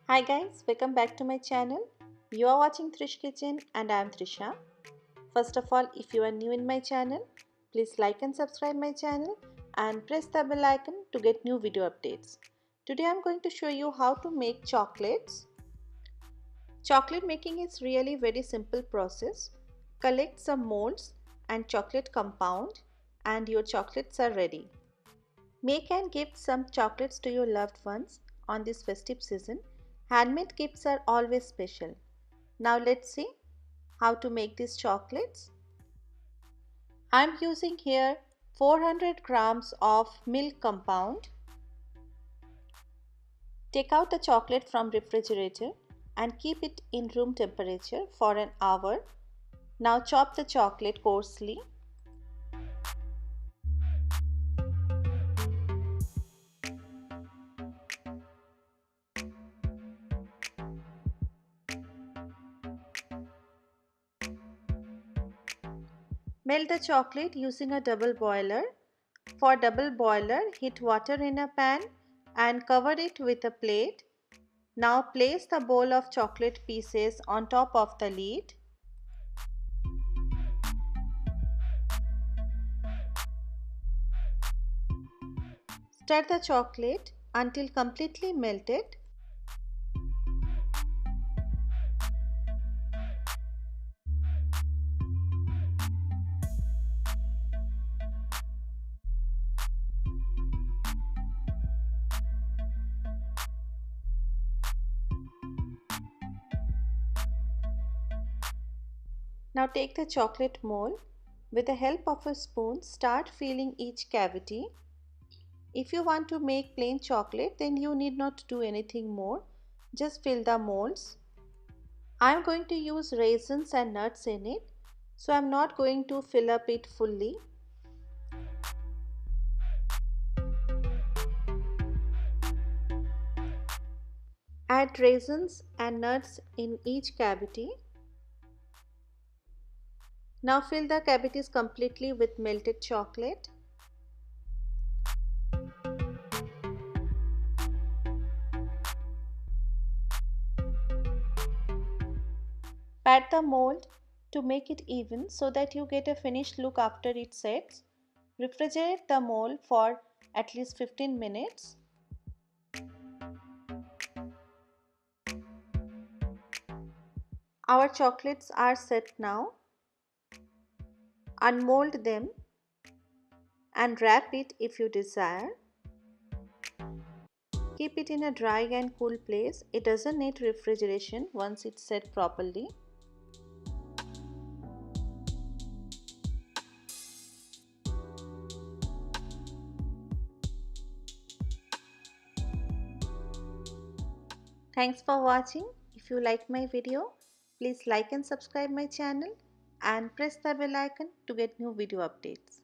Hi guys, welcome back to my channel. You are watching Trish Kitchen and I am Trisha. First of all, if you are new in my channel, please like and subscribe my channel and press the bell icon to get new video updates. Today I am going to show you how to make chocolates. Chocolate making is really very simple process. Collect some molds and chocolate compound and your chocolates are ready. Make and gift some chocolates to your loved ones on this festive season. Handmade gifts are always special. Now let's see how to make these chocolates. I am using here 400 grams of milk compound. Take out the chocolate from refrigerator and keep it in room temperature for an hour. Now chop the chocolate coarsely. Melt the chocolate using a double boiler. For double boiler, heat water in a pan and cover it with a plate. Now place the bowl of chocolate pieces on top of the lid. Stir the chocolate until completely melted. Now take the chocolate mold. With the help of a spoon, start filling each cavity. If you want to make plain chocolate, then you need not do anything more. Just fill the molds. I am going to use raisins and nuts in it, so I am not going to fill up it fully. Add raisins and nuts in each cavity. Now fill the cavities completely with melted chocolate. Pat the mold to make it even so that you get a finished look after it sets. Refrigerate the mold for at least 15 minutes. Our chocolates are set now. Unmold them and wrap it if you desire. Keep it in a dry and cool place. It doesn't need refrigeration once it's set properly. Thanks for watching. If you like my video, please like and subscribe my channel and press the bell icon to get new video updates.